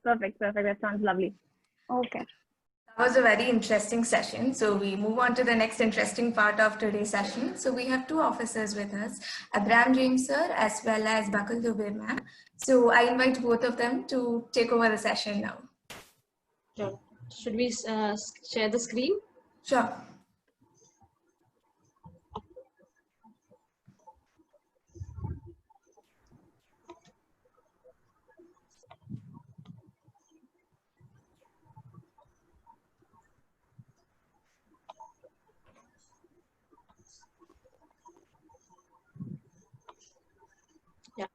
Perfect. That sounds lovely. Okay. That was a very interesting session. So we move on to the next interesting part of today's session. So we have two officers with us, Abraham James sir as well as Bakul Dubey ma'am. So I invite both of them to take over the session now. Sure. Should we share the screen? Sure. Yeah.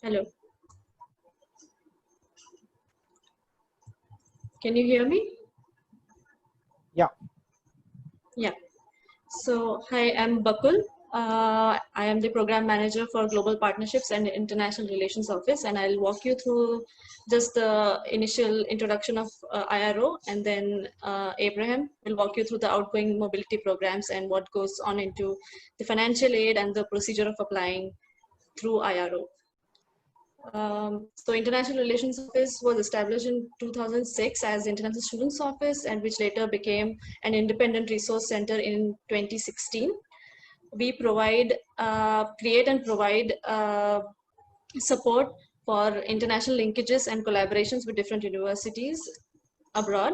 Hello. Can you hear me? Yeah. Yeah. So, hi, I'm Bakul. I am the program manager for Global Partnerships and International Relations Office, and I'll walk you through just the initial introduction of IRO, and then Abraham will walk you through the outgoing mobility programs and what goes on into the financial aid and the procedure of applying through IRO. So International Relations Office was established in 2006 as International Students Office, and which later became an independent resource center in 2016. We provide, create and provide support for international linkages and collaborations with different universities abroad.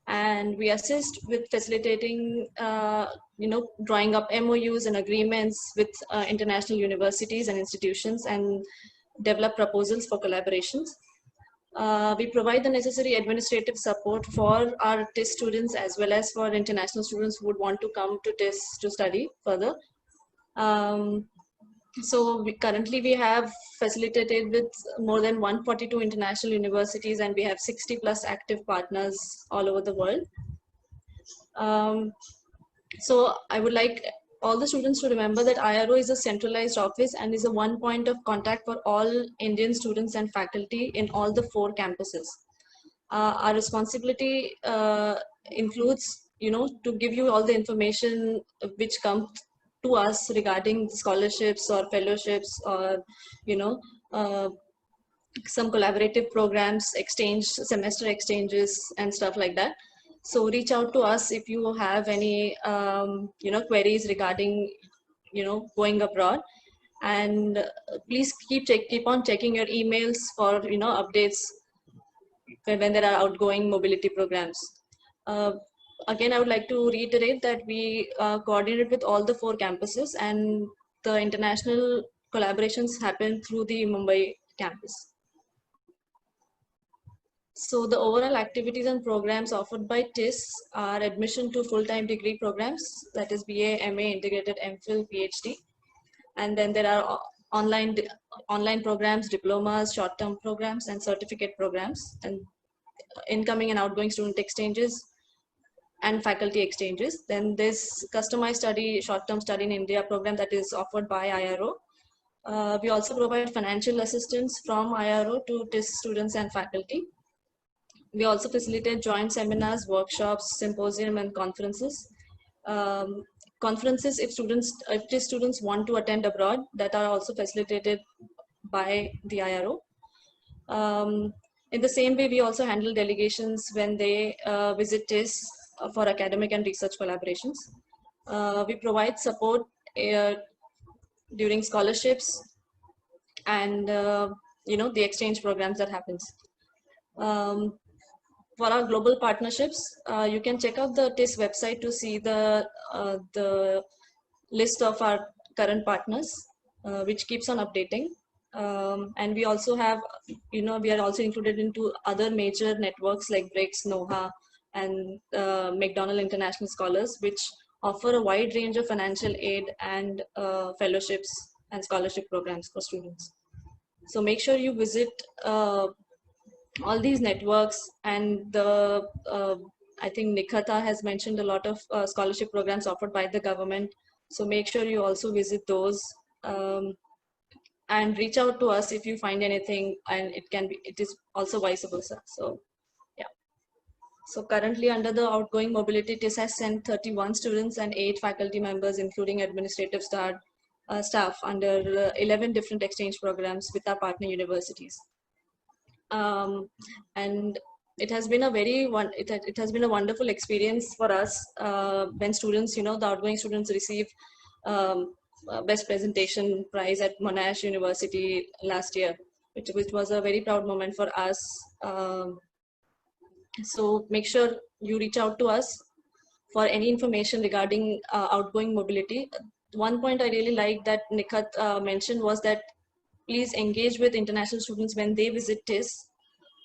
And we assist with facilitating, drawing up MOUs and agreements with international universities and institutions, and develop proposals for collaborations. We provide the necessary administrative support for our TIS students as well as for international students who would want to come to TIS to study further. So currently we have facilitated with more than 142 international universities, and we have 60 plus active partners all over the world. So I would like all the students to remember that IRO is a centralized office and is a one point of contact for all Indian students and faculty in all the 4 campuses. Our responsibility includes, to give you all the information which comes to us regarding scholarships or fellowships or, some collaborative programs, semester exchanges and stuff like that. So reach out to us if you have any, queries regarding, going abroad, and please keep on checking your emails for, updates when there are outgoing mobility programs. Again, I would like to reiterate that we coordinate with all the 4 campuses, and the international collaborations happen through the Mumbai campus. So the overall activities and programs offered by TIS are admission to full-time degree programs, that is BA, MA, integrated MPhil, PhD. And then there are online programs, diplomas, short-term programs, and certificate programs, and incoming and outgoing student exchanges and faculty exchanges. Then there's customized study, short-term study in India program that is offered by IRO. We also provide financial assistance from IRO to TIS students and faculty. We also facilitate joint seminars, workshops, symposium, and conferences. Conferences, if TIS students want to attend abroad, that are also facilitated by the IRO. In the same way, we also handle delegations when they visit TIS for academic and research collaborations. We provide support during scholarships and the exchange programs that happens. For our global partnerships, you can check out the TIS website to see the list of our current partners, which keeps on updating. And we also have, we are also included into other major networks like BRICS, NOHA, and McDonald International Scholars, which offer a wide range of financial aid and fellowships and scholarship programs for students. So make sure you visit all these networks, and I think Nikhata has mentioned a lot of scholarship programs offered by the government. So make sure you also visit those, and reach out to us if you find anything, and it is also vice versa. So yeah. So currently under the outgoing mobility, TIS has sent 31 students and 8 faculty members, including administrative staff under 11 different exchange programs with our partner universities. And it has been a it has been a wonderful experience for us when students, the outgoing students receive best presentation prize at Monash University last year, which was a very proud moment for us. So make sure you reach out to us for any information regarding outgoing mobility. One point I really like that Nikhat mentioned was that please engage with international students when they visit TIS,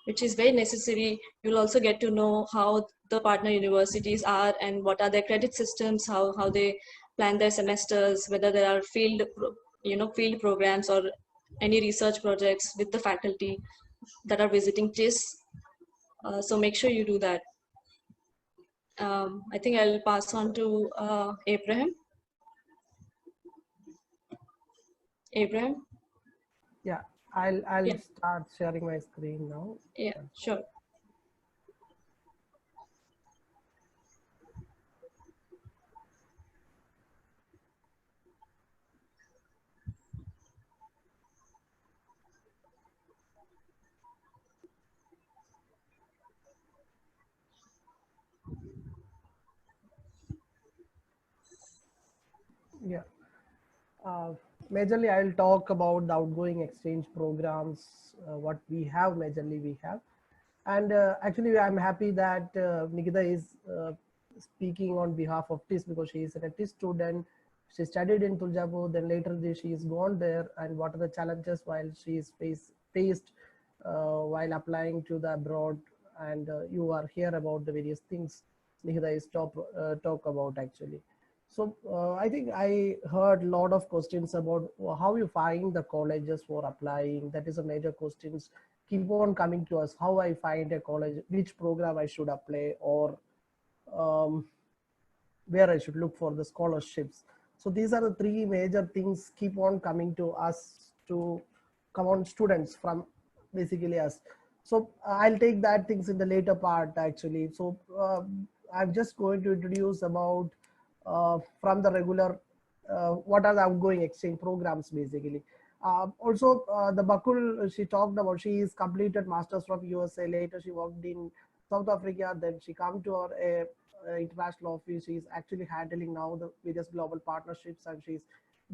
which is very necessary. You'll also get to know how the partner universities are and what are their credit systems, how they plan their semesters, whether there are field programs or any research projects with the faculty that are visiting TIS. So make sure you do that. I think I'll pass on to Abraham. Abraham? Yeah, I'll Yeah. start sharing my screen now. Yeah, sure. Yeah. Majorly, I'll talk about the outgoing exchange programs, what we have, majorly we have. And actually, I'm happy that Nikita is speaking on behalf of TIS because she is a TIS student. She studied in Tuljapur, then later she is gone there. And what are the challenges while she is faced while applying to the abroad? And you are here about the various things Nikita is talk about actually. So I think I heard a lot of questions about how you find the colleges for applying. That is a major questions keep on coming to us. How I find a college, which program I should apply, or um, where I should look for the scholarships. So these are the three major things keep on coming to us to come on students from basically us. So I'll take that things in the later part actually. So I'm just going to introduce about from the regular what are the outgoing exchange programs basically. Also, the Bakul she talked about, she is completed masters from USA. Later, she worked in South Africa. Then she come to our international office. She is actually handling now the various global partnerships, and she's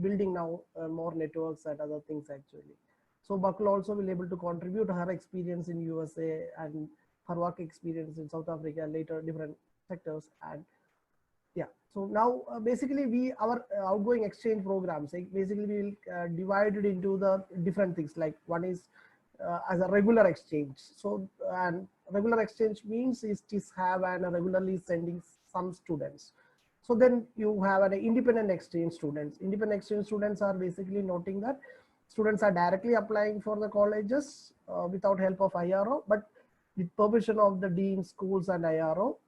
building now more networks and other things actually. So Bakul also will able to contribute her experience in USA and her work experience in South Africa, later different sectors. And yeah, so now basically we our outgoing exchange programs, like basically we will divide it into the different things. Like one is as a regular exchange. So and regular exchange means is have and regularly sending some students. So then you have an independent exchange students. Independent exchange students are basically noting that students are directly applying for the colleges without help of IRO, but with permission of the dean, schools, and IRO.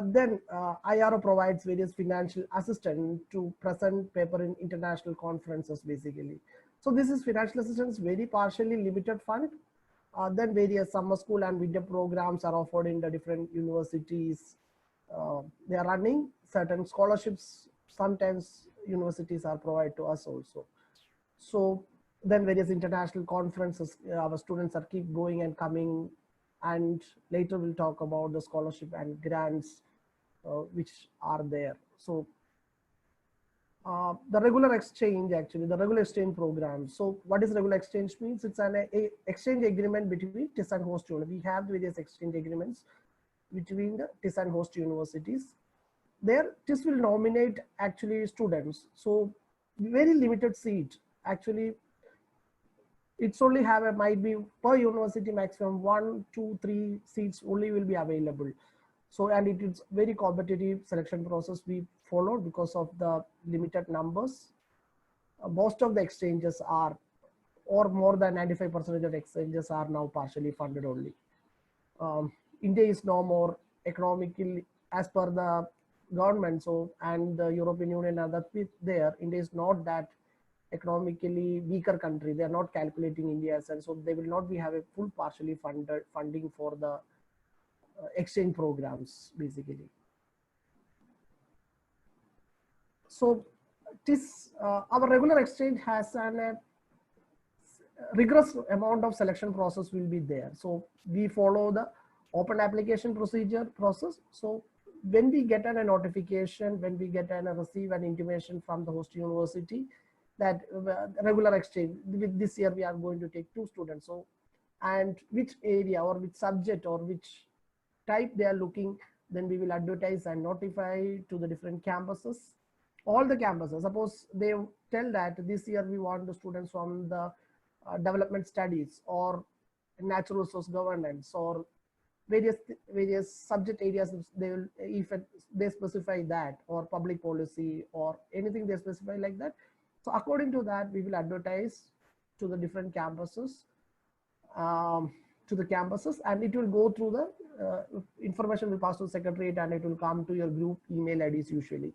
Then IRO provides various financial assistance to present paper in international conferences basically. So this is financial assistance, very partially limited fund. Then various summer school and winter programs are offered in the different universities. They are running certain scholarships. Sometimes universities are provided to us also. So then various international conferences, our students are keep going and coming, and later we'll talk about the scholarship and grants which are there. So the regular exchange, actually the regular exchange program. So what is regular exchange means? It's an exchange agreement between TIS and host university. We have various exchange agreements between the TIS and host universities. There TIS will nominate actually students. So very limited seat actually. It's only have a might be per university maximum 1, 2, 3 seats only will be available. So and it is very competitive selection process we followed because of the limited numbers. Most of the exchanges are, or more than 95% of exchanges are now partially funded only. India is no more economically as per the government. So and the European Union and that there, India is not that economically weaker country. They are not calculating India, and so they will not be have a full partially funded funding for the exchange programs basically. So this our regular exchange has an rigorous amount of selection process will be there. So we follow the open application procedure process. So when we get a notification, when we get a receive an intimation from the host university that regular exchange, with this year we are going to take 2 students. So, and which area or which subject or which type they are looking, then we will advertise and notify to the different campuses, all the campuses. Suppose they tell that this year we want the students from the development studies or natural resource governance or various subject areas. They will, if they specify that, or public policy or anything they specify like that. So according to that, we will advertise to the different campuses, and it will go through the information will pass to the secretariat, and it will come to your group email IDs usually.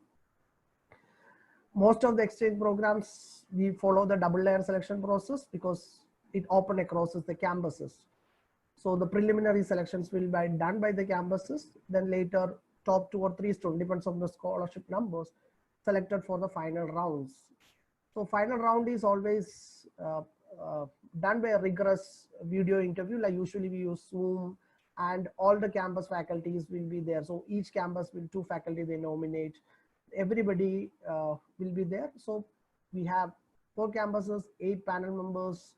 Most of the exchange programs, we follow the double layer selection process because it open across the campuses. So the preliminary selections will be done by the campuses. Then later, top 2 or 3 students, depends on the scholarship numbers, selected for the final rounds. So final round is always done by a rigorous video interview. Like usually we use Zoom, and all the campus faculties will be there. So each campus will 2 faculty they nominate. Everybody will be there. So we have 4 campuses, 8 panel members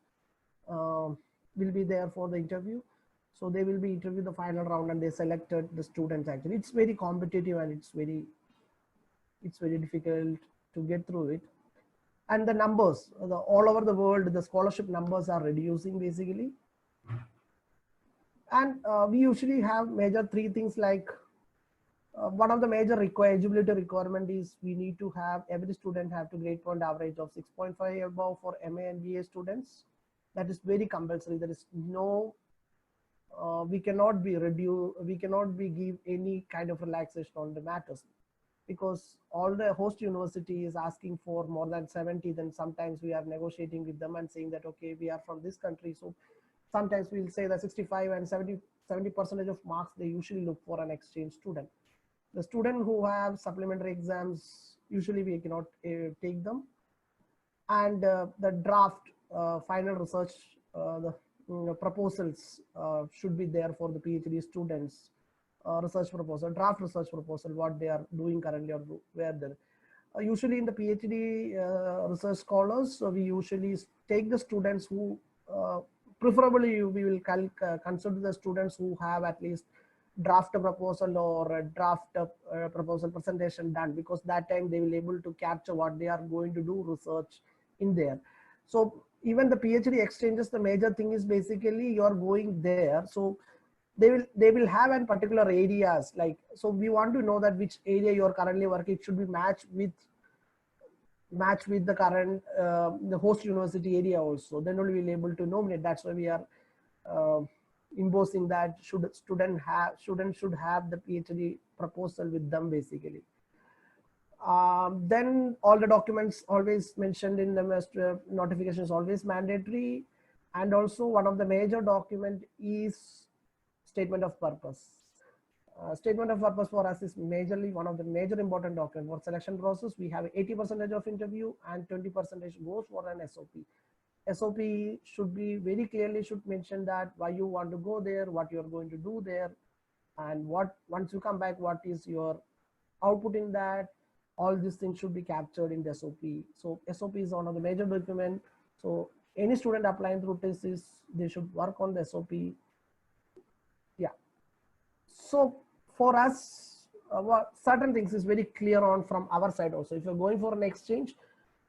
will be there for the interview. So they will be interviewed the final round, and they selected the students. Actually, it's very competitive, and it's very difficult to get through it. And the numbers, all over the world, the scholarship numbers are reducing basically. And we usually have major 3 things like one of the major eligibility requirement is we need to have every student have to grade point average of 6.5 above for MA and BA students. That is very compulsory. There is no we cannot be give any kind of relaxation on the matters, because all the host university is asking for more than 70. Then sometimes we are negotiating with them and saying that okay, we are from this country, so sometimes we'll say that 65 and 70% of marks they usually look for an exchange student. The student who have supplementary exams, usually we cannot take them. And the draft final research proposals should be there for the PhD students. Research proposal, draft research proposal, what they are doing currently or where they're. Usually in the PhD research scholars, so we usually take the students who, preferably we will consider the students who have at least draft a proposal or a draft proposal presentation done, because that time they will able to capture what they are going to do research in there. So even the PhD exchanges, the major thing is basically you're going there. So they will have in particular areas, like, so we want to know that which area you're currently working should be matched with the current the host university area also. Then only we'll be able to nominate. That's why we are imposing that students should have the PhD proposal with them basically. Then all the documents always mentioned in the notification is always mandatory. And also one of the major document is statement of purpose. Statement of purpose for us is majorly one of the major important documents for selection process. We have 80% of interview and 20% goes for an SOP. SOP should be very clearly should mention that why you want to go there, what you're going to do there, and what once you come back, what is your output in that. All these things should be captured in the SOP. So SOP is one of the major document. So any student applying through TESIS, they should work on the SOP. Yeah. So for us, certain things is very clear on from our side also. If you're going for an exchange,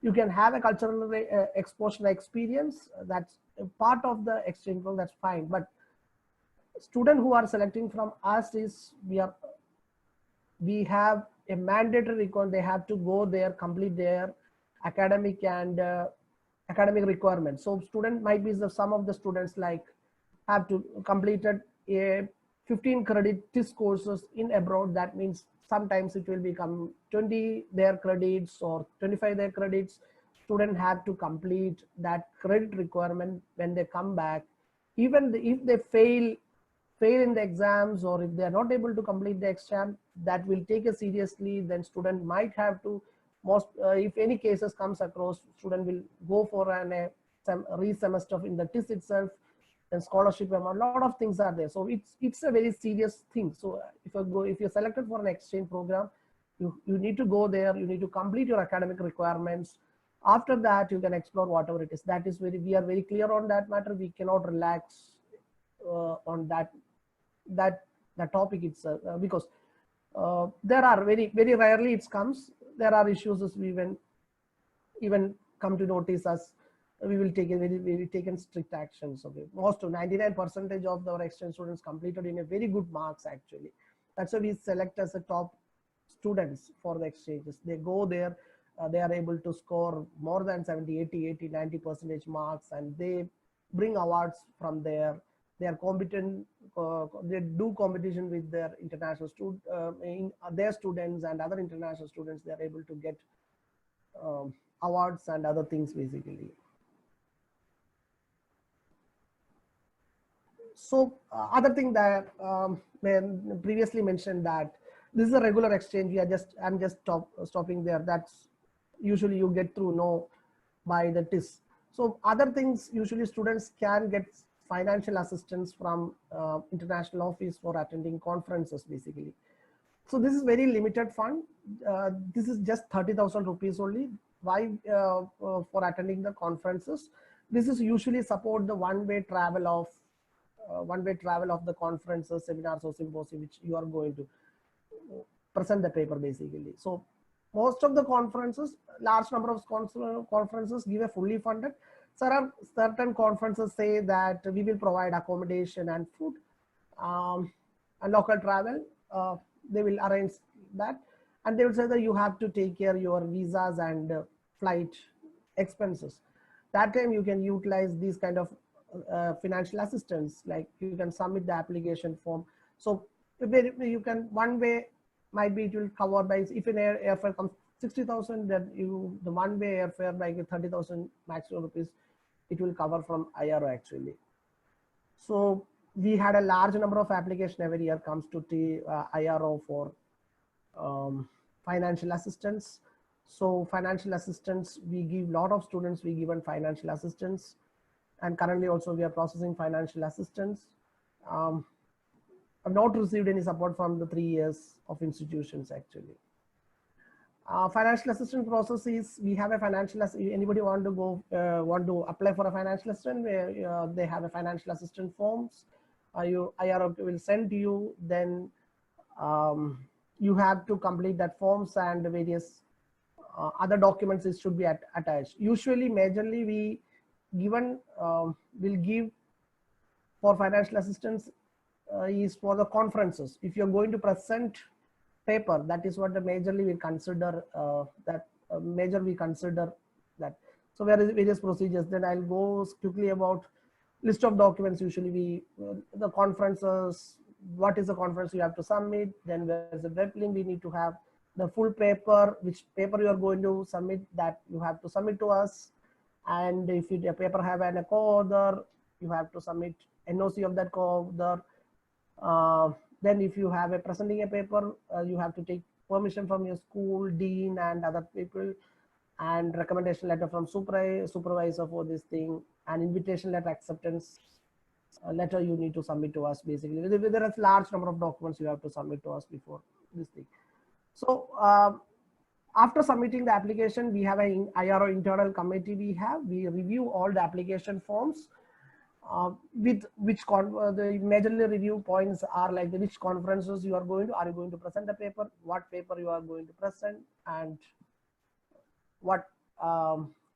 you can have a cultural exposure experience. That's a part of the exchange program, that's fine. But students who are selecting from us is we have a mandatory requirement. They have to go there, complete their academic and academic requirements. So student might be some of the students like have to completed a 15 credit TIS courses in abroad. That means sometimes it will become 20 their credits or 25 their credits. Student have to complete that credit requirement when they come back. Even if they fail fail in the exams, or if they are not able to complete the exam, that will take it seriously. Then student might have to, if any cases comes across, student will go for an re-semester in the TIS itself, then scholarship amount, a lot of things are there. So it's a very serious thing. So if you're selected for an exchange program, you need to go there, you need to complete your academic requirements. After that, you can explore whatever it is. That is we are very clear on that matter. We cannot relax on that topic itself, because there are very rarely it comes. There are issues as we even come to notice us. We will take a very taken strict actions. Okay, most of 99% of our exchange students completed in a very good marks actually. That's why we select as a top students for the exchanges. They go there, they are able to score more than 70, 80, 90% marks, and they bring awards from there. They are competent, they do competition with their international their students and other international students. They are able to get awards and other things basically. So other thing that when previously mentioned, that this is a regular exchange. I'm just stopping there. That's usually you get through know by the TIS. So other things, usually students can get financial assistance from international office for attending conferences basically. So this is very limited fund. This is just 30,000 rupees only. Why? For attending the conferences. This is usually support the one-way travel of the conferences, seminars, or symposium which you are going to present the paper basically. So most of the conferences, large number of conferences give a fully funded. Certain conferences say that we will provide accommodation and food, and local travel. They will arrange that, and they will say that you have to take care your visas and flight expenses. That time you can utilize these kind of financial assistance, like you can submit the application form. So you can, one way might be it will cover by, if an airfare comes 60,000, then the one way airfare by 30,000 maximum rupees, it will cover from IRO actually. So we had a large number of application every year comes to the IRO for financial assistance. So financial assistance, we give lot of students, we given financial assistance, and currently also we are processing financial assistance. I've not received any support from the 3 years of institutions actually. Financial assistance process is, we have a financial, anybody want to go, want to apply for a financial assistance, they have a financial assistance forms. IRO will send to you, then you have to complete that forms and various other documents it should be attached. Usually, majorly we will give for financial assistance is for the conferences. If you're going to present paper, that is what the majorly we consider we consider that. So various procedures. Then I'll go quickly about list of documents. Usually the conferences, what is the conference you have to submit, then there's a web link, we need to have the full paper, which paper you are going to submit, that you have to submit to us. And if the paper have a co-author, you have to submit NOC of that co-author. Then if you have presenting a paper, you have to take permission from your school, dean and other people, and recommendation letter from supervisor for this thing, and invitation letter, acceptance letter you need to submit to us basically. There is large number of documents you have to submit to us before this thing. So after submitting the application, we have an IRO internal committee. We review all the application forms. With which the majorly review points are like which conferences you are going to, present the paper, what paper you are going to present, and what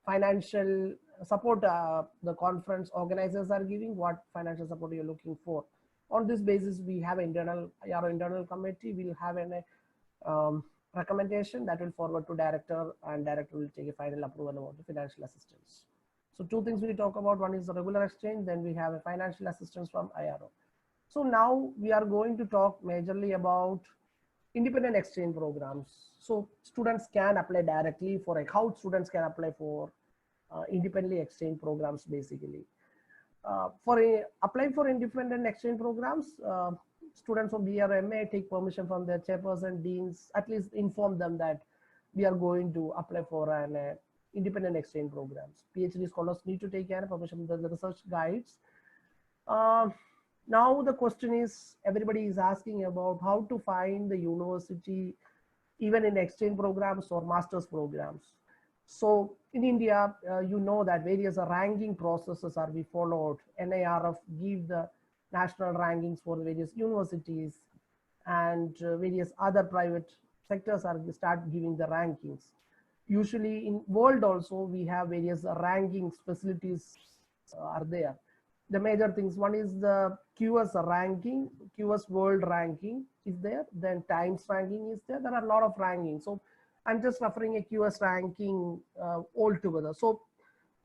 financial support the conference organizers are giving, what financial support you're looking for. On this basis, we have an internal committee. We'll have a recommendation that will forward to director, and director will take a final approval about the financial assistance. So two things we talk about, one is the regular exchange, then we have a financial assistance from IRO. So now we are going to talk majorly about independent exchange programs. So students can apply directly for how students can apply for independently exchange programs basically. applying for independent exchange programs, students of BR or MA take permission from their chairperson, deans, at least inform them that we are going to apply for an independent exchange programs. PhD scholars need to take care of permission from the research guides. Now the question is, everybody is asking about how to find the university even in exchange programs or master's programs. So in India, you know that various ranking processes are be followed. NIRF give the national rankings for various universities, and various other private sectors are start giving the rankings. Usually in world also, we have various rankings facilities are there. The major things, one is the QS ranking, QS world ranking is there, then Times ranking is there. There are a lot of rankings. So I'm just referring a QS ranking altogether. So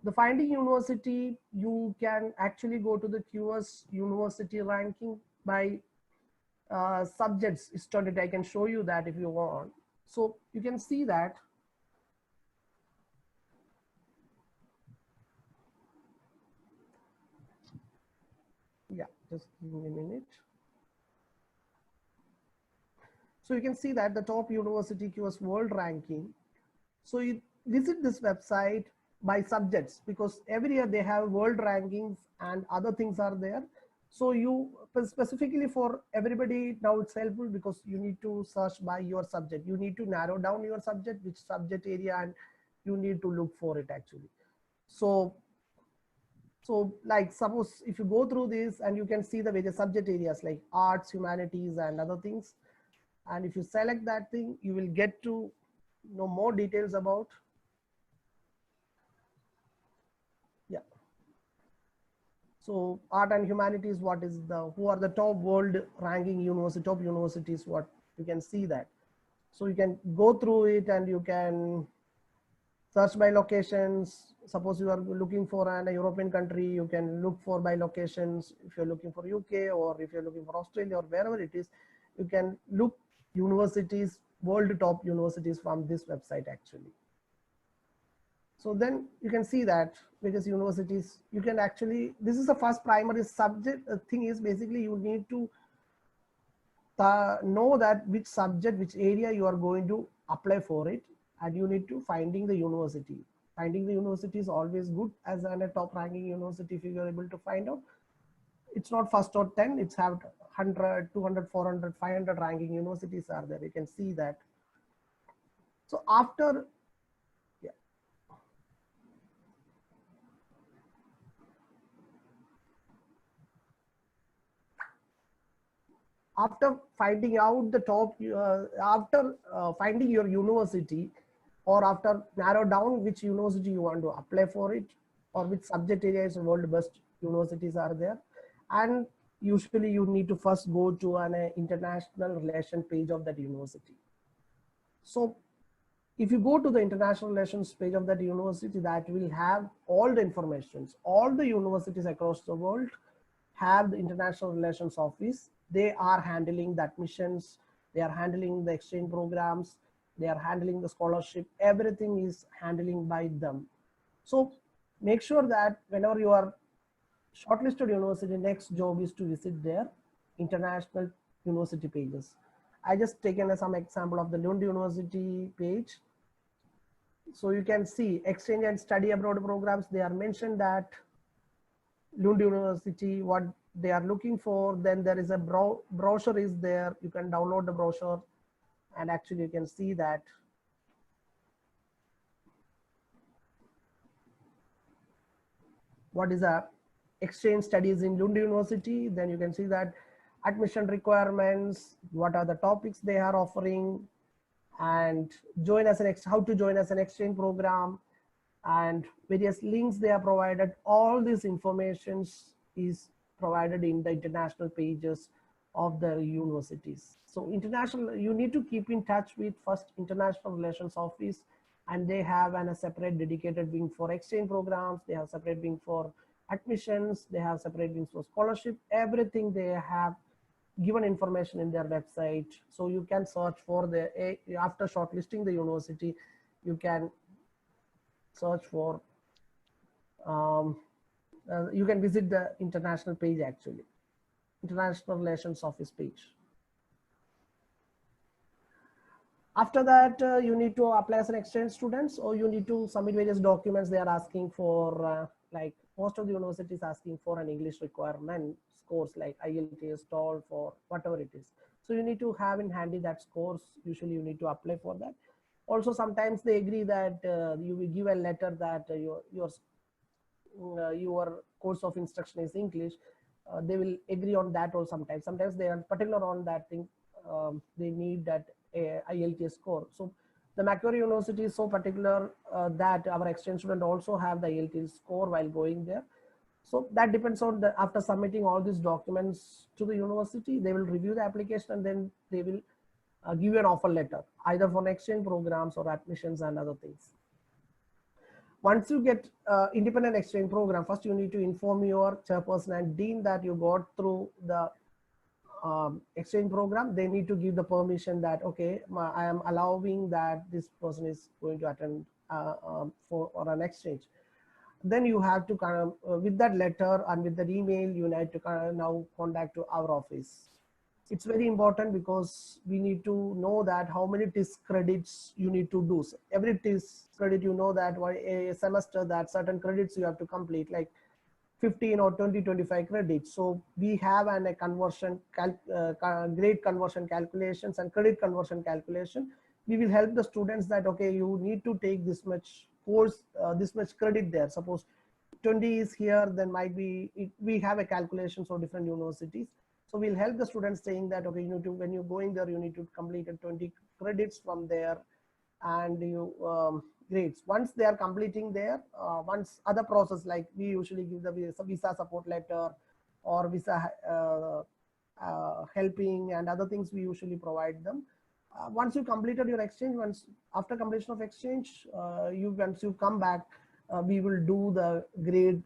the finding university, you can actually go to the QS university ranking by subjects studied. I can show you that if you want. So you can see that. Yeah, just give me a minute. So you can see that the top university QS world ranking. So you visit this website by subjects, because every year they have world rankings and other things are there. So you specifically for everybody now it's helpful because you need to search by your subject. You need to narrow down your subject, which subject area, and you need to look for it actually. So like suppose if you go through this and you can see the various subject areas like arts, humanities and other things. And if you select that thing, you will get to know more details about. Yeah. So art and humanities, who are the top world ranking university, top universities, what you can see that. So you can go through it and you can search by locations. Suppose you are looking for a European country, you can look for by locations. If you're looking for UK or if you're looking for Australia or wherever it is, you can look universities, world top universities from this website actually. So then you can see that various universities, you can actually, this is the first primary subject. The thing is basically you need to know that which subject, which area you are going to apply for it, and you need to finding the university. Finding the university is always good as a top ranking university. If you are able to find out, it's not first or 10, it's have 100, 200, 400, 500 ranking universities are there. You can see that. So after, yeah. After finding out the top, after finding your university, or after narrow down which university you want to apply for it, or which subject areas the world best universities are there. And usually you need to first go to an international relation page of that university. So if you go to the international relations page of that university, that will have all the informations. All the universities across the world have the international relations office. They are handling the admissions, they are handling the exchange programs, they are handling the scholarship, everything is handling by them. So make sure that whenever you are shortlisted university, next job is to visit their international university pages. I just taken some example of the Lund University page. So you can see exchange and study abroad programs. They are mentioned that Lund University, what they are looking for. Then there is a brochure is there. You can download the brochure and actually you can see that. What is a exchange studies in Lund University? Then you can see that admission requirements, what are the topics they are offering, and how to join as an exchange program, and various links they are provided. All this information is provided in the international pages of the universities. So international, you need to keep in touch with first international relations office, and they have a separate dedicated wing for exchange programs. They have separate wing for admissions. They have separate wings for scholarship. Everything they have given information in their website. So you can search for after shortlisting the university, you can search for You can visit the international page actually, International Relations Office page. After that, you need to apply as an exchange students, or you need to submit various documents they are asking for, like most of the universities asking for an English requirement scores like IELTS, TOEFL, for whatever it is. So you need to have in handy that scores. Usually you need to apply for that. Also, sometimes they agree that you will give a letter that your course of instruction is English. They will agree on that, or sometimes they are particular on that thing. They need that IELTS score. So the Macquarie University is so particular that our exchange student also have the IELTS score while going there. So that depends on the, after submitting all these documents to the university, they will review the application and then they will give you an offer letter, either for exchange programs or admissions and other things. Once you get independent exchange program, first you need to inform your chairperson and dean that you got through the exchange program. They need to give the permission that, okay, I am allowing that this person is going to attend for an exchange. Then you have to kind of, with that letter and with that email, you need to kind of now contact to our office. It's very important because we need to know that how many TIS credits you need to do. So every TIS credit, you know that a semester that certain credits you have to complete, like 15 or 20, 25 credits. So we have a conversion, grade conversion calculations and credit conversion calculation. We will help the students that, okay, you need to take this much course, this much credit there. Suppose 20 is here, then might be, we have a calculation for different universities. So we'll help the students saying that, okay, you need to, when you're going there, you need to complete 20 credits from there and you grades. Once they are completing there, once other process, like we usually give the visa support letter or visa helping and other things we usually provide them. Once you completed your exchange, once after completion of exchange, once you come back, we will do the grade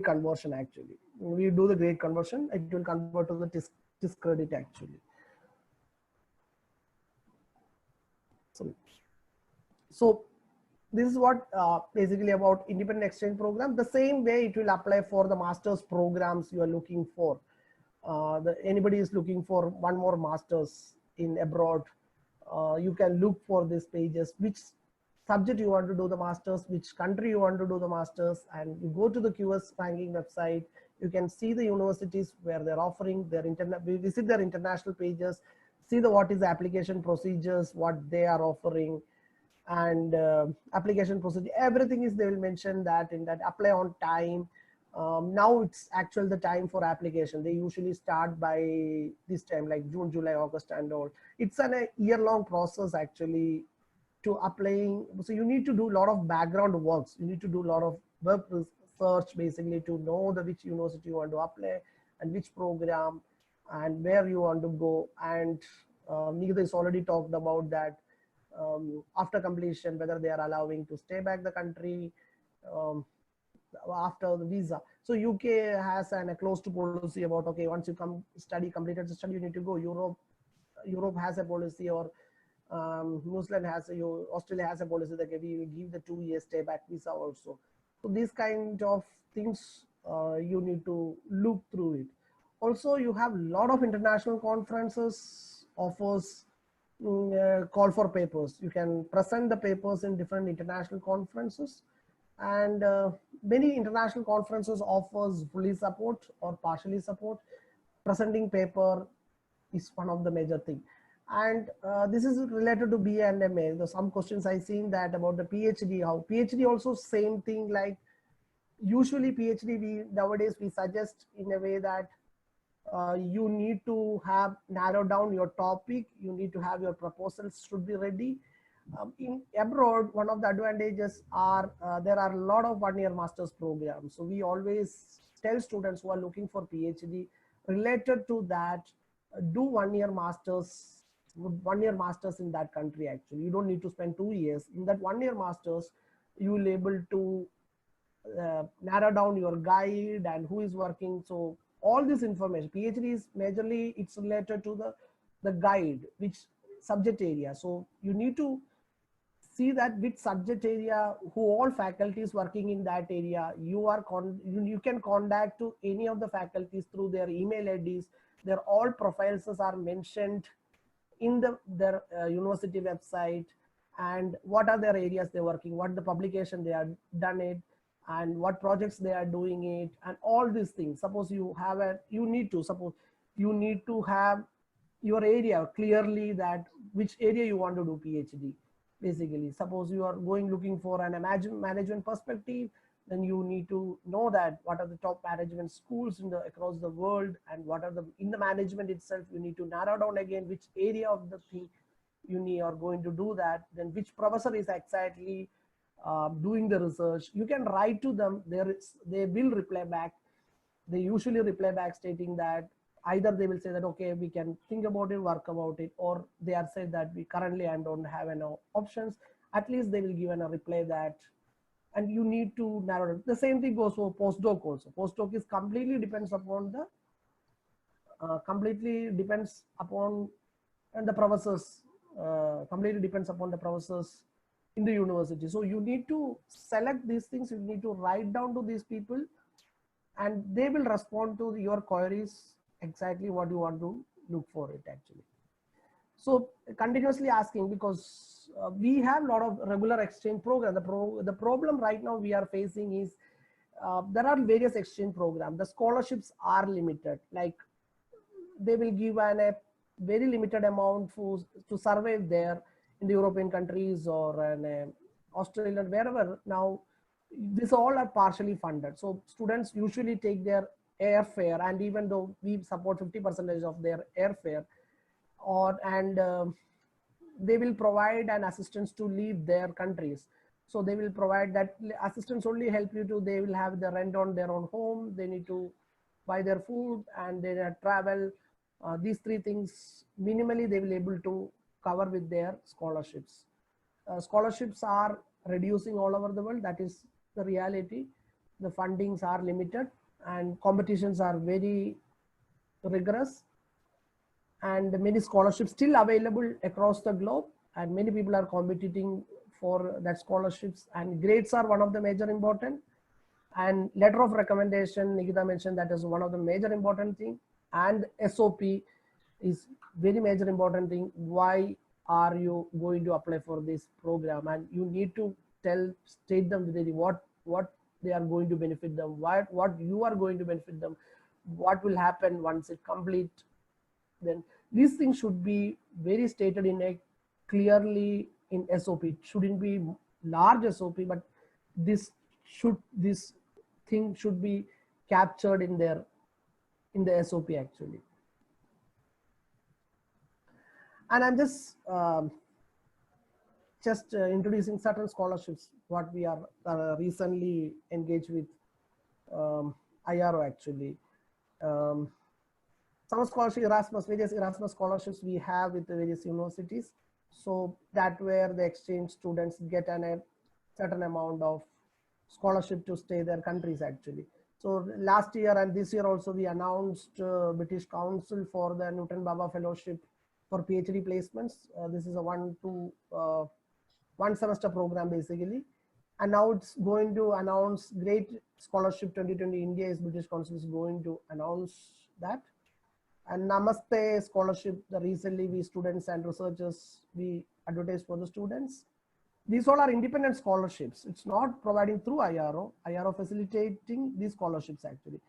conversion actually. We do the grade conversion, it will convert to the TIS credit actually. So this is what basically about independent exchange program. The same way it will apply for the master's programs you are looking for. Anybody is looking for one more master's in abroad, you can look for these pages, which subject you want to do the masters, which country you want to do the masters, and you go to the QS ranking website. You can see the universities where they're offering their visit their international pages, see what is the application procedures, what they are offering, and application procedure. Everything is, they will mention that in that apply on time. Now it's actually the time for application. They usually start by this time, like June, July, August and all. It's a year-long process actually to applying. So you need to do a lot of background works. You need to do a lot of web research basically to know which university you want to apply and which program and where you want to go. And Nikita has already talked about that. After completion, whether they are allowing to stay back the country after the visa. So UK has a closed policy about, okay, once you completed the study, you need to go. Europe has a policy, or New Zealand has Australia has a policy that we will give the 2 years stay back visa also. So these kind of things you need to look through it. Also, you have a lot of international conferences offers call for papers. You can present the papers in different international conferences, and many international conferences offers fully support or partially support. Presenting paper is one of the major thing. And this is related to BA and MA. There's some questions I seen that about the PhD, how PhD also same thing, like usually PhD nowadays we suggest in a way that you need to have narrowed down your topic. You need to have your proposals should be ready. In abroad, one of the advantages are there are a lot of one-year master's programs. So we always tell students who are looking for PhD related to that, do 1 year masters in that country. Actually, you don't need to spend 2 years. In that 1 year masters, you will able to narrow down your guide and who is working. So all this information, PhD is majorly, it's related to the guide, which subject area. So you need to see that which subject area, who all faculties working in that area, you can contact to any of the faculties through their email IDs. Their all profiles are mentioned in their university website, and what are their areas they're working, what the publication they are done it, and what projects they are doing it, and all these things. Suppose you have you need to have your area clearly, that which area you want to do PhD. Basically, suppose you are looking for an management perspective, then you need to know that what are the top management schools across the world, and what are in the management itself. You need to narrow down again which area of the thing you are going to do that, then which professor is exactly doing the research. You can write to them. They will reply back. They usually reply back stating that either they will say that, okay, we can think about it, work about it, or they are said that we currently I don't have any options. At least they will give a reply that, and you need to narrow it. The same thing goes for postdoc also. Postdoc is completely depends upon the and the professors, completely depends upon the professors in the university. So you need to select these things. You need to write down to these people, and they will respond to your queries exactly what you want to look for it actually. So continuously asking, because we have a lot of regular exchange programs. The problem right now we are facing is there are various exchange programs. The scholarships are limited. Like they will give a very limited amount to survive there in the European countries or in Australia, wherever. Now, this all are partially funded. So students usually take their airfare, and even though we support 50% of their airfare, they will provide an assistance to leave their countries. So they will provide that assistance only help you to, they will have the rent on their own home, they need to buy their food, and they travel. These three things minimally they will able to cover with their scholarships. Scholarships are reducing all over the world. That is the reality. The fundings are limited and competitions are very rigorous, and many scholarships still available across the globe, and many people are competing for that scholarships, and grades are one of the major important, and letter of recommendation, Nikita mentioned, that is one of the major important thing, and SOP is very major important thing. Why are you going to apply for this program? And you need to state them really what they are going to benefit them, what you are going to benefit them, what will happen once it complete. Then these things should be very stated in a clearly in SOP. It shouldn't be large SOP, but this thing should be captured in the SOP actually. And I'm just introducing certain scholarships what we are recently engaged with IRO actually. Some scholarship various Erasmus scholarships we have with the various universities. So that where the exchange students get a certain amount of scholarship to stay their countries actually. So last year and this year also we announced British Council for the Newton Baba Fellowship for PhD placements. This is a one semester program basically. And now it's going to announce Great Scholarship 2020 India is British Council is going to announce that. And Namaste Scholarship, the recently we students and researchers, we advertise for the students. These all are independent scholarships. It's not providing through IRO facilitating these scholarships actually.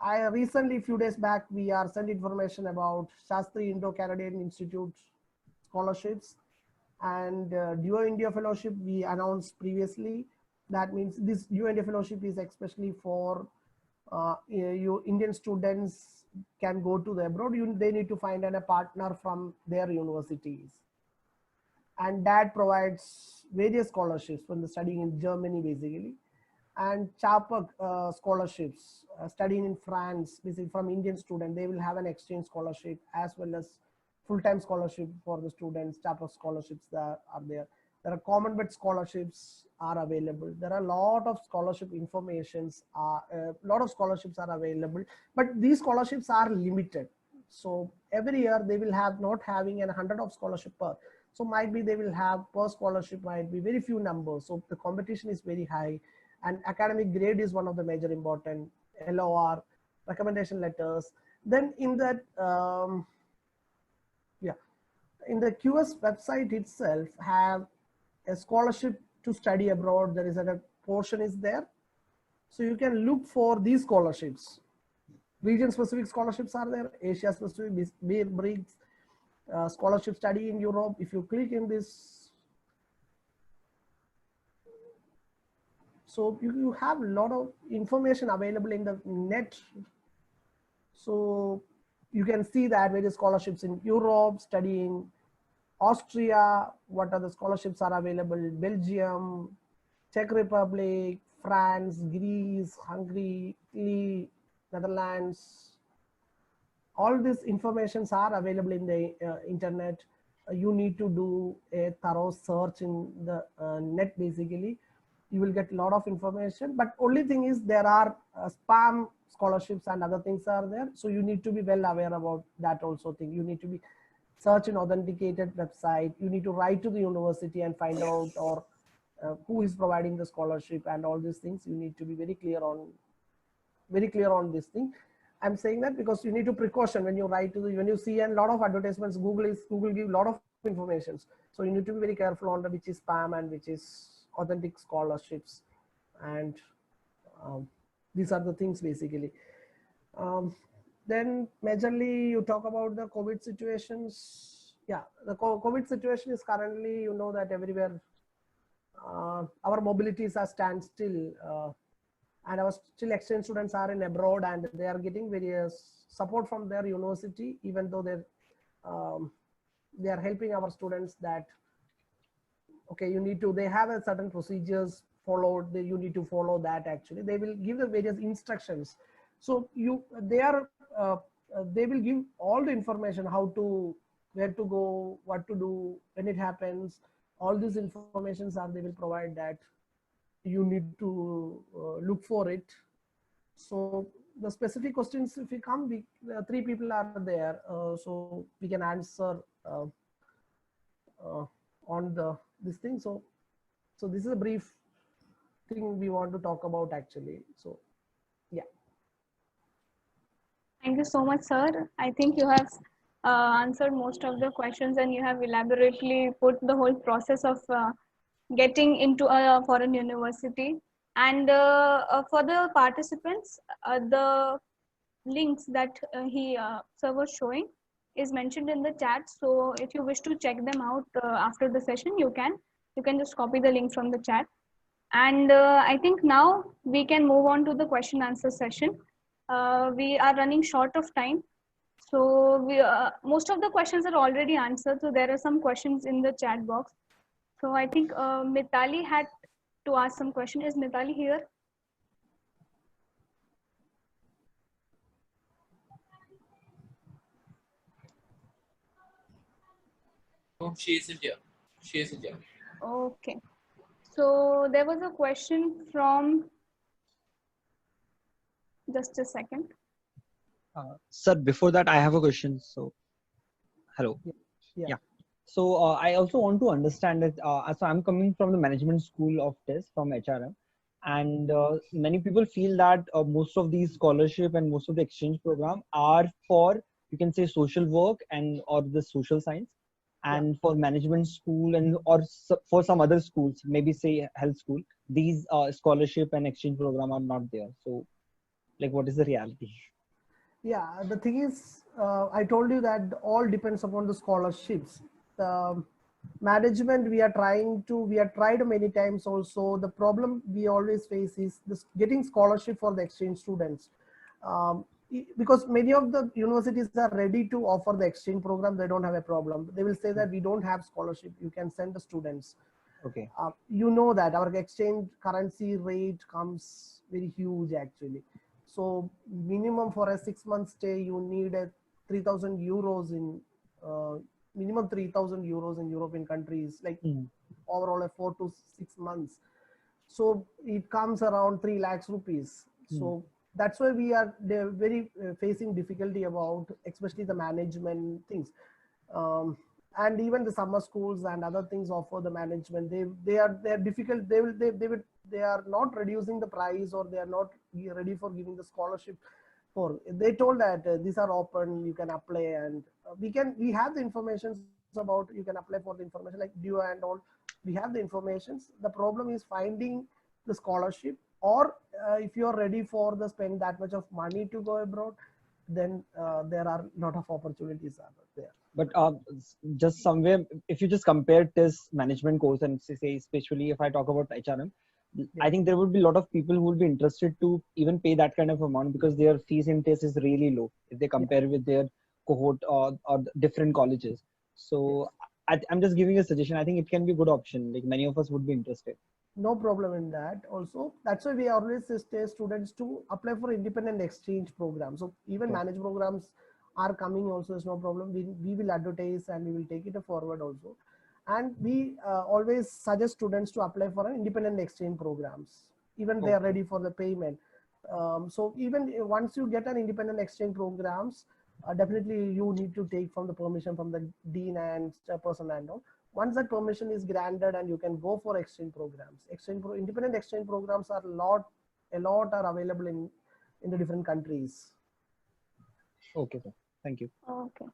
I recently, few days back, we are sent information about Shastri Indo-Canadian Institute scholarships and Duo India Fellowship we announced previously. That means this Duo India Fellowship is especially for your Indian students can go to the abroad. They need to find a partner from their universities. And that provides various scholarships for the studying in Germany basically. And CHAPAC scholarships, studying in France, basically from Indian student, they will have an exchange scholarship as well as full-time scholarship for the students. CHAPAC scholarships that are there. There are Commonwealth scholarships are available. There are a lot of scholarship informations, lot of scholarships are available, but these scholarships are limited. So every year they will have not having 100 of scholarship per. So might be they will have per scholarship might be very few numbers. So the competition is very high, and academic grade is one of the major important, LOR, recommendation letters. Then in that, in the QS website itself have a scholarship to study abroad. There is a portion is there. So you can look for these scholarships. Region specific scholarships are there, Asia specific, BRICS, scholarship study in Europe. If you click in this, so you have a lot of information available in the net. So you can see that various scholarships in Europe, studying Austria, what are the scholarships are available in Belgium, Czech Republic, France, Greece, Hungary, Italy, Netherlands. All these informations are available in the internet. You need to do a thorough search in the net. Basically, you will get a lot of information, but only thing is there are spam scholarships and other things are there. So you need to be well aware about that also thing. You need to be search an authenticated website. You need to write to the university and find out or who is providing the scholarship and all these things. You need to be very clear on this thing. I'm saying that because you need to precaution when you write to the, when you see a lot of advertisements, Google give a lot of information. So you need to be very careful on the which is spam and which is authentic scholarships. And these are the things basically. Then majorly you talk about the COVID situations. Yeah, the COVID situation is currently, you know that everywhere our mobilities are standstill, and our still exchange students are in abroad and they are getting various support from their university, even though they are helping our students that, okay, you need to, they have a certain procedures followed, you need to follow that. Actually they will give the various instructions. So they will give all the information, how to, where to go, what to do when it happens. All these informations are, they will provide that. You need to look for it. So the specific questions, if we come, three people are there, so we can answer on this thing. So this is a brief thing we want to talk about actually. So yeah. Thank you so much, sir. I think you have answered most of the questions and you have elaborately put the whole process of getting into a foreign university. And for the participants, the links that sir was showing is mentioned in the chat. So if you wish to check them out after the session, you can just copy the link from the chat. And I think now we can move on to the question answer session. We are running short of time. So most of the questions are already answered. So there are some questions in the chat box. So I think Mitali had to ask some question. Is Mitali here? No, she isn't here. She isn't here. Okay. So there was a question from, just a second. Sir, before that, I have a question. So, hello. Yeah. So I also want to understand that. So I'm coming from the management school of TES from HRM, and many people feel that most of these scholarship and most of the exchange program are for, you can say, social work and or the social science, and for management school and or for some other schools, maybe say health school, these scholarship and exchange program are not there. So, like, what is the reality? Yeah, the thing is, I told you that all depends upon the scholarships. The management, we have tried many times also. The problem we always face is this getting scholarship for the exchange students. Because many of the universities are ready to offer the exchange program, they don't have a problem. They will say that we don't have scholarship, you can send the students. Okay. You know that our exchange currency rate comes very huge actually. So minimum for a 6 month stay, you need a 3,000 euros in minimum 3,000 euros in European countries, like overall a 4 to 6 months. So it comes around 3 lakhs rupees. So that's why they're very facing difficulty about, especially the management things. and even the summer schools and other things offer the management. They're difficult. They are not reducing the price, or they are not ready for giving the scholarship. For they told that these are open, you can apply, and we have the information about, you can apply for the information like due and all. We have the informations. The problem is finding the scholarship, or if you're ready for the spend that much of money to go abroad, then there are a lot of opportunities are there. But just somewhere, if you just compare this management course and say, especially if I talk about HRM, I think there would be a lot of people who would be interested to even pay that kind of amount, because their fees in TES is really low if they compare with their cohort or different colleges. So I'm just giving a suggestion. I think it can be a good option. Like many of us would be interested. No problem in that. Also, that's why we always say students to apply for independent exchange programs. So even managed programs are coming also, is no problem. We will advertise and we will take it forward also. And we always suggest students to apply for an independent exchange programs, even they are ready for the payment. So even once you get an independent exchange programs, definitely you need to take from the permission from the dean and person and all. Once that permission is granted, and you can go for exchange programs. Independent exchange programs are a lot are available in the different countries. Okay, sir. Thank you. Okay.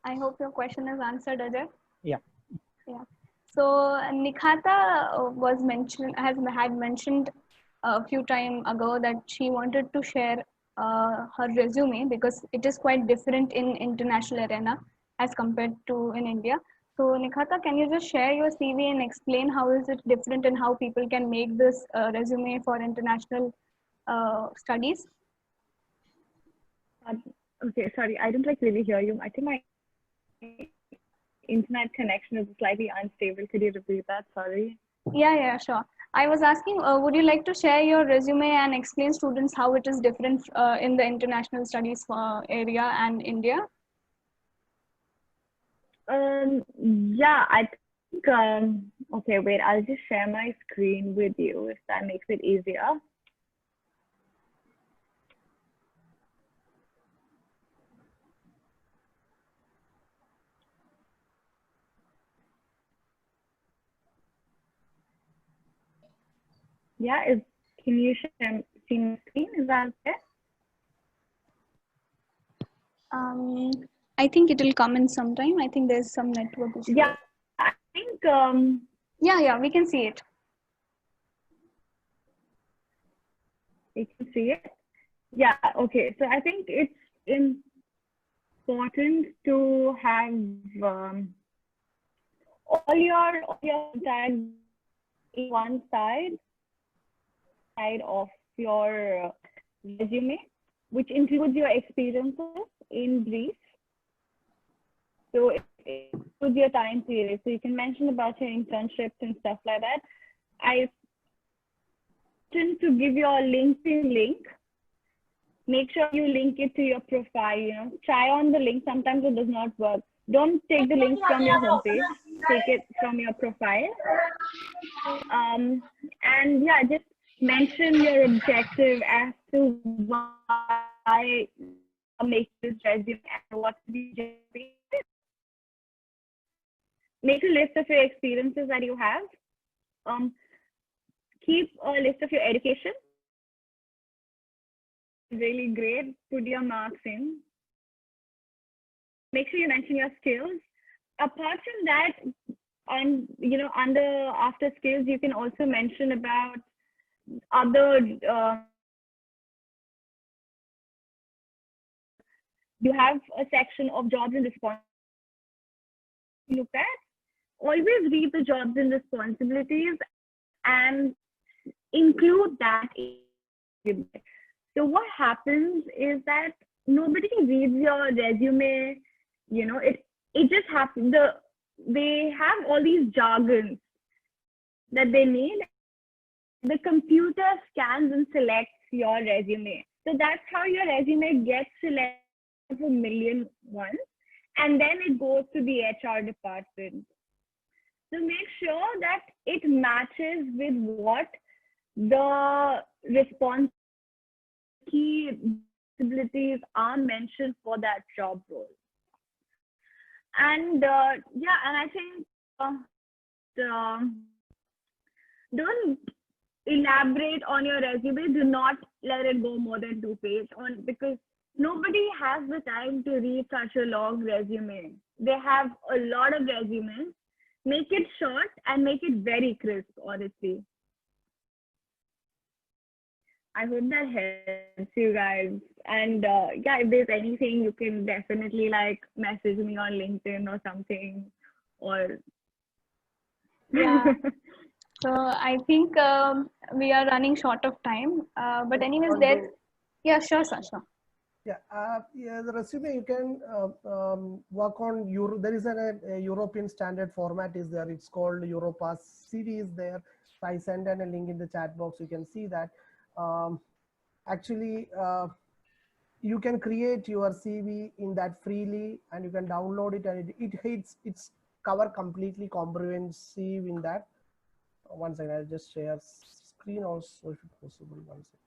I hope your question is answered, Ajay. Yeah. Yeah. So Nikhata had mentioned a few time ago that she wanted to share her resume, because it is quite different in international arena as compared to in India. So Nikhata, can you just share your CV and explain how is it different and how people can make this resume for international studies? Okay, sorry, I didn't really hear you. I think my internet connection is slightly unstable. Could you repeat that? Sorry. Yeah, sure. I was asking, would you like to share your resume and explain students how it is different in the international studies area and India? Yeah, I think, okay, wait, I'll just share my screen with you if that makes it easier. Yeah, can you see my screen? Is that okay? I think it will come in sometime. I think there's some network issue. Yeah, I think. Yeah, we can see it. You can see it. Yeah. Okay. So I think it's important to have all your tags in one side of your resume, which includes your experiences in brief. So it includes your time period. So you can mention about your internships and stuff like that. I tend to give you a LinkedIn link. Make sure you link it to your profile. Try on the link. Sometimes it does not work. Don't take the link from your homepage. Take it from your profile. And yeah, just mention your objective as to why make this resume and what the resume. Make a list of your experiences that you have. Keep a list of your education. Really great. Put your marks in. Make sure you mention your skills. Apart from that, after skills, you can also mention about other. You have a section of jobs and responsibilities. Look at. Always read the jobs and responsibilities and include that. So what happens is that nobody reads your resume. It just happens. They have all these jargons that they need. The computer scans and selects your resume. So that's how your resume gets selected for million ones, and then it goes to the HR department. So make sure that it matches with what the key responsibilities are mentioned for that job role. And yeah, and I think don't elaborate on your resume. Do not let it go more than 2 pages on, because nobody has the time to read such a long resume. They have a lot of resumes. Make it short and make it very crisp, honestly. I hope that helps you guys. And yeah, if there's anything, you can definitely like message me on LinkedIn or something. Or Yeah. So I think we are running short of time. But anyways, there. Yeah, sure, Sasha. Yeah, yeah, the resume you can work on. There is a European standard format is there. It's called Europass. CV is there. So I send a link in the chat box. You can see that. Actually, you can create your CV in that freely, and you can download it, and it's cover completely comprehensive in that. One second, I'll just share screen also if possible. One second.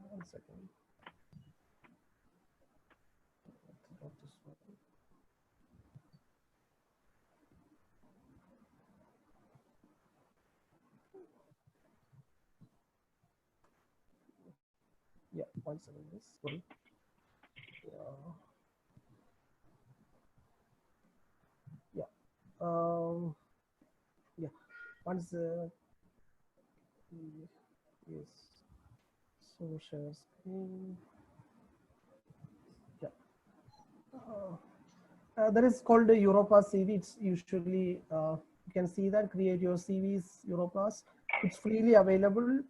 One second. Yeah, one second. This sorry. Yeah. Yeah. Once yes. So share screen. Yeah. That is called the Europass CV. It's usually you can see that create your CVs Europass. It's freely available,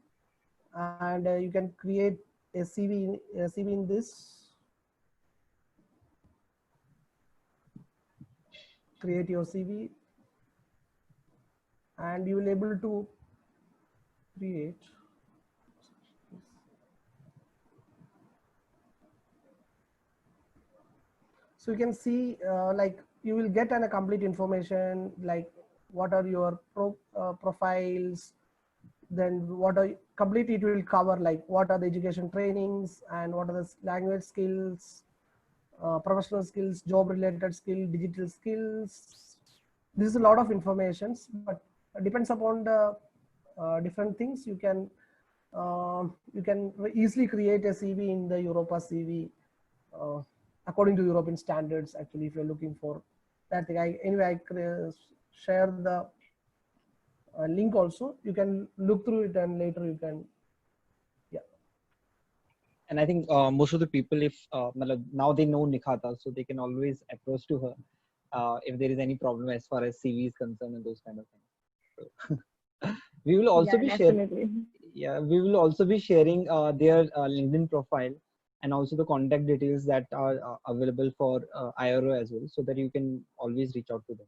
and you can create a CV in this. Create your CV, and you will able to create. So you can see like you will get a complete information like what are your profiles, then what are completely it will cover like what are the education trainings and what are the language skills, professional skills, job related skill, digital skills. This is a lot of information, but it depends upon the different things. You can easily create a CV in the Europass CV according to European standards. Actually, if you're looking for that thing, I share the link also. You can look through it, and later you can. Yeah. And I think most of the people, if now they know Nikhata, so they can always approach to her if there is any problem as far as CV is concerned and those kind of things. So, we will also be sharing. Yeah, we will also be sharing their LinkedIn profile and also the contact details that are available for IRO as well, so that you can always reach out to them.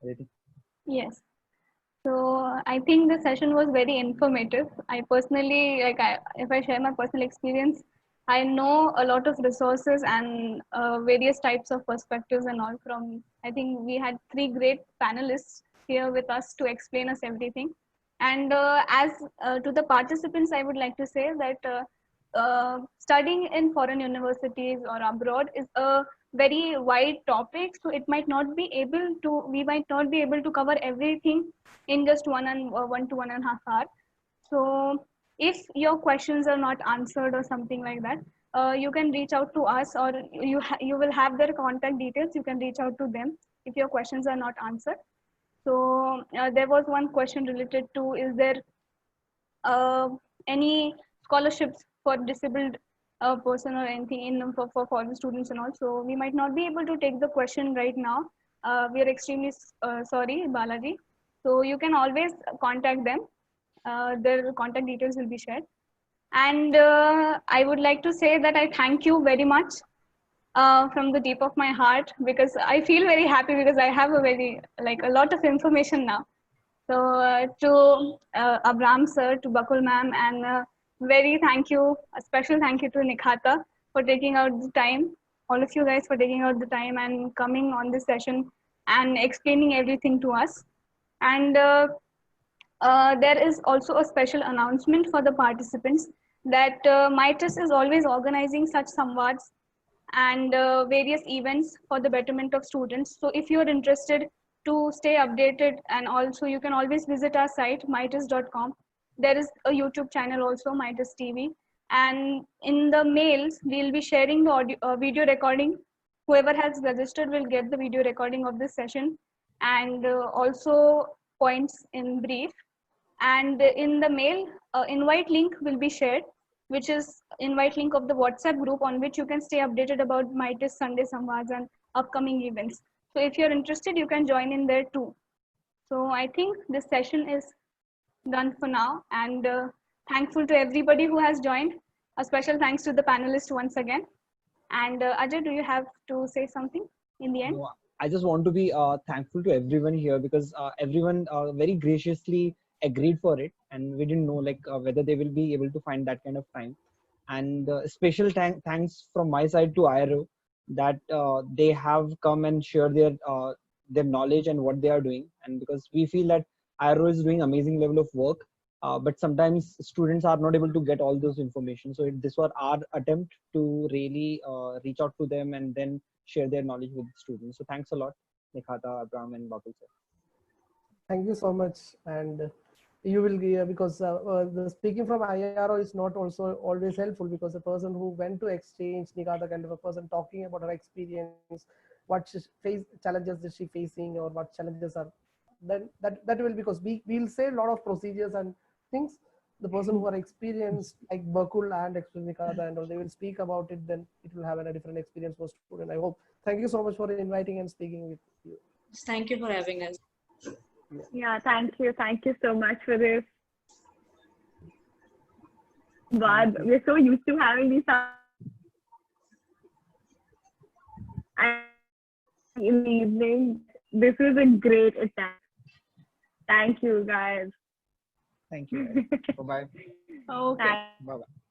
Aditi? Yes. So I think the session was very informative. I personally, if I share my personal experience, I know a lot of resources and various types of perspectives and all from, I think we had 3 great panelists here with us to explain us everything. And as to the participants, I would like to say that studying in foreign universities or abroad is a very wide topic, so it might not be able to, we might not be able to cover everything in just 1 to 1.5 hours. So if your questions are not answered or something like that, you can reach out to us, or you will have their contact details. You can reach out to them if your questions are not answered. So there was one question related to, is there any scholarships for disabled person or anything in for foreign students and all. So we might not be able to take the question right now. We are extremely sorry, Balaji. So you can always contact them. Their contact details will be shared. And I would like to say that I thank you very much from the deep of my heart, because I feel very happy because I have a lot of information now. So to Abram sir, to Bakul ma'am, and very thank you, a special thank you to Nikhata for taking out the time, all of you guys for taking out the time and coming on this session and explaining everything to us. And there is also a special announcement for the participants. that MITRES is always organizing such samvads and various events for the betterment of students. So if you're interested to stay updated, and also you can always visit our site mitres.com. There is a YouTube channel also, MITRES TV, and in the mails we'll be sharing the audio, video recording. Whoever has registered will get the video recording of this session, and also points in brief. And in the mail, invite link will be shared, which is invite link of the WhatsApp group on which you can stay updated about MITRES Sunday Samvads and upcoming events. So if you're interested, you can join in there too. So I think this session is done for now, and thankful to everybody who has joined. A special thanks to the panelists once again. And Ajay, do you have to say something in the end? No, I just want to be thankful to everyone here, because everyone very graciously agreed for it, and we didn't know like whether they will be able to find that kind of time. And special thanks from my side to IRO, that they have come and shared their knowledge and what they are doing. And because we feel that IRO is doing amazing level of work, but sometimes students are not able to get all those information. So this was our attempt to really reach out to them and then share their knowledge with students. So thanks a lot, Nikhata, Abraham, and Bakul sir. Thank you so much. And you will give, because the speaking from IRO is not also always helpful, because the person who went to exchange, Nikhata, kind of a person talking about her experience, what challenges is she facing, or what challenges are, then that will, because we'll say a lot of procedures and things. The person who are experienced, like Bakul and Nikhata and all, they will speak about it, then it will have a different experience for student, I hope. Thank you so much for inviting and speaking with you. Thank you for having us. Yeah, thank you. Thank you so much for this. But we're so used to having these in the evening. This was a great attempt. Thank you, guys. Thank you. Bye-bye. Okay. Bye-bye.